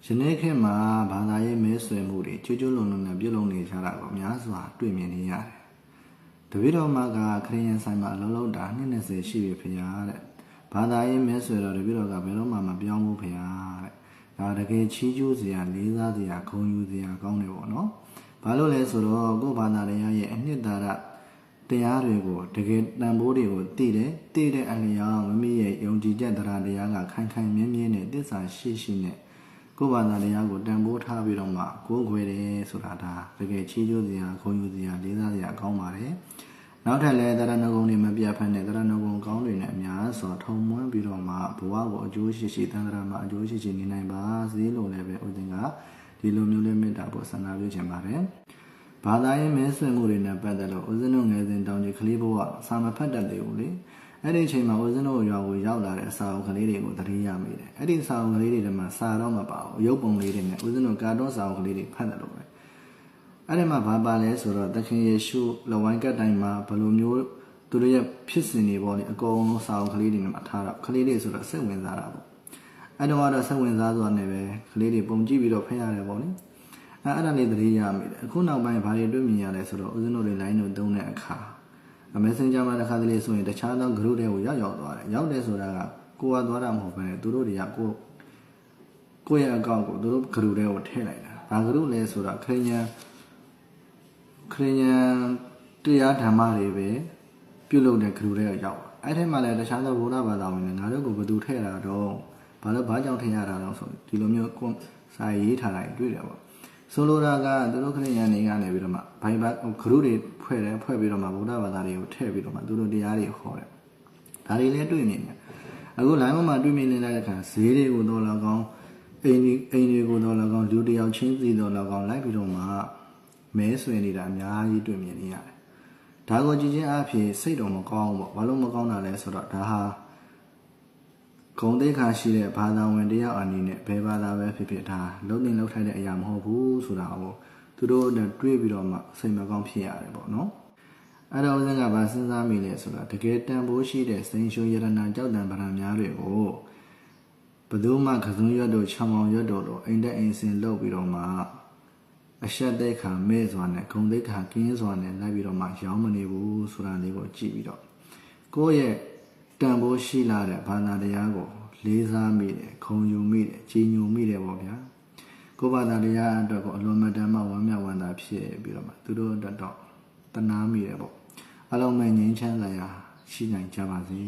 ယနေ့ခေတ်မှာဘာသာရေးမဲဆွယ်မှုတွေကျွတ်ကျွတ်လုံလုံနဲ့ပြုလုပ်နေကြတာကိုများစွာတွေ့မြင်နေရတယ်။တပည့်တော်မကခရစ်ယာန်ဆိုင်မှာအလုံးလုံးတာ20ရှိပြီဖေဟာတဲ့။ဘာသာရေးမဲဆွယ်တော့တပည့်တော်ကဘယ်တော့မှမပြောင်းဘူးဖေဟာတဲ့။ဒါတကယ်ချီးကျူးစရာလေးစားစရာဂုဏ်ယူစရာကောင်းတယ်ပေါ့နော်။ဘာလို့လဲဆိုတော့ကိုယ်ဘာသာတရားရဲ့အနှစ်သာရတရားတွေကိုတကယ်တန်ဖိုးတွေကိုသိတဲ့အလျောင်းမိမိရဲ့ယုံကြည်ချက်တရားကခိုင်ခိုင်မြဲမြဲနဲ့တစ္ဆာရှိနဲ့ကိုယ်ဘာသာတရားကိုတန်ဖိုးထားပြီးတော့မှကိုယ်ခွေတယ်ဆိုတာဒါတကယ်ချီးကျူးစရာဂုဏ်ယူစရာလေးစားစရာကောင်းပါတယ်။နောက်ထပ်လည်းတရားနှုတ်တွေမပြတ်ဖက်နဲ့တရားနှုတ်ကောင်းတွေနဲ့အများစွာထုံမွမ်းပြီးတော့မှဘဝကိုအကျိုးရှိတန်ត្រာမှာအကျိုးရှိနေနိုင်ပါစေလို့လည်းပဲဦးဇင်းကဒီလိုမျိုးလေးမေတ္တာပို့ဆန္ဒပြုချင်ပါတယ်။ဘာသာရေးမဲဆွယ်မှုတွေနဲ့ပတ်သက်လို့ဦးဇင်းတို့ငယ်စဉ်တောင်ကြီးကလေးဘဝစာမဖတ်တတ်သေးဘူးလေ။အဲ့ဒီအချိန်မှာဦးဇင်းတို့ရွာကိုရောက်လာတဲ့အစာအုပ်ကလေးတွေကိုသတိရမိတယ်။အဲ့ဒီစာအုပ်ကလေးတွေမှာစာတော့မပါဘူး။ရုပ်ပုံလေးတွေနဲ့ဦးဇင်းတို့ကာတွန်းစာအုပ်ကလေးတွေဖတ်တယ်လို့ပဲ။အဲ့ဒီမှာဘာပါလဲဆိုတော့သခင်ယေရှုလဝိုင်းကတ်တိုင်းမှာဘလိုမျိုးသူတို့ရဲ့ဖြစ်စဉ်တွေပေါ့လေအကုန်လုံးစာအုပ်ကလေးတွေနဲ့ထားတော့ကလေးတွေဆိုတော့စိတ်ဝင်စားတာပေါ့။အဲ့တော့စိတ်ဝင်စားစွာနဲ့ပဲကလေးတွေပုံကြည့်ပြီးတော့ဖတ်ရတယ်ပေါ့လေ။အဲ့ဒါလေးသတိရမိတယ်အခုနောက်ပိုင်းဘာတွေတွေ့မြင်ရလဲဆိုတော့ဦးဇင်းတို့တွေ line တို့သုံးတဲ့အခါMessenger မှာတစ်ခါတလေဆိုရင်တခြားသော group တွေကိုရောက်သွားတယ်ရောက်တယ်ဆိုတာကကိုယ်ကသွားတာမဟုတ်ဘဲသူတို့တွေကကိုယ့်ရဲ့အကောင့်ကိုသူတို့ group တွေကိုထည့်လိုက်တာဘာ group လဲဆိုတော့ခရစ်ယာန်တရားဓမ္မတွေပဲပြုလုပ်တဲ့ group တွေကိုရောက်အဲ့ထဲမှာလည်းတခြားသောဘုရားဘာသာဝင်တွေငါတို့ကိုဘယ်သူထည့်တာတော့ဘာကြောင့်ထည့်ရတာတော့ဆိုဒီလိုမျိုးစာရေးထားတာတွေ့တယ်ပေါ့ဆိုလိုတာကသူတို့ခရစ်ယာန်တွေကနေပြီးတော့မှဘိုင်ဘယ်ဂရုတွေဖွဲ့ပြီးတော့မှဗုဒ္ဓဘာသာတွေကိုထည့်ပြီးတော့မှသူတို့တရားတွေခေါ်တယ်ဒါတွေလည်းတွေ့နေတယ်အခု line မှာတွေ့မြင်နေတဲ့အခါဈေးတွေကိုတော့လောက်ကောင်းအိမ်တွေကိုတော့လောက်ကောင်းလူတယောက်ချင်းစီတော့လောက်ကောင်းလိုက်ပြီးတော့မှမဲဆွေနေတာအများကြီးတွေ့မြင်နေရတယ်ဒါကိုကြည့်ချင်းအဖြစ်စိတ်တော်မကောင်းဘူးပေါ့ဘာလို့မကောင်းတာလဲဆိုတော့ဒါဟာဂုံတိတ်ခါရှိတဲ့ဘာသာဝင်တယောက်အနေနဲ့ဘယ်ဘာသာပဲဖြစ်ဒါလုံးတင်လောက်ထိုက်တဲ့အရာမဟုတ်ဘူးဆိုတာကိုသူတို့တွေးပြီးတော့မှစိတ်မကောင်းဖြစ်ရတယ်ပေါ့နော်အဲ့တော့ဦးဇင်းကဗာစဉ်းစားမိလဲဆိုတာတကယ်တန်ဖိုးရှိတဲ့စိန်ရှုံရတနာကြောက်တံပရံများတွေကိုဘယ်သူမှကစုံရွတ်တို့ချောင်အောင်ရွတ်တို့အိမ်တက်အိမ်စင်လုပ်ပြီးတော့မှအရှက်တဲ့ခါမဲ့စွာနဲ့ဂုံတိတ်ခါကင်းစွာနဲ့လိုက်ပြီးတော့မှရောင်းမနေဘူးဆိုတာလေးကိုကြည့်ပြီးတော့ကိုယ့်ရဲ့တန်ဖိုးရှိလာတဲ့ဘာသာတရားကိုလေးစားမိတယ်ခုံယူမိတယ်ကြီးညိုမိတယ်ပေါ့ဗျာကိုယ်ဘာသာတရားအတွက်ကိုအလွန်မတန်မှဝမ်းမြောက်ဝမ်းသာဖြစ်ပြီးတော့မှသူတို့အတွက်တော့တနာမိတယ်ပေါ့အလုံးမဲ့ငြိမ်းချမ်းသာရာရှိနိုင်ကြပါစေ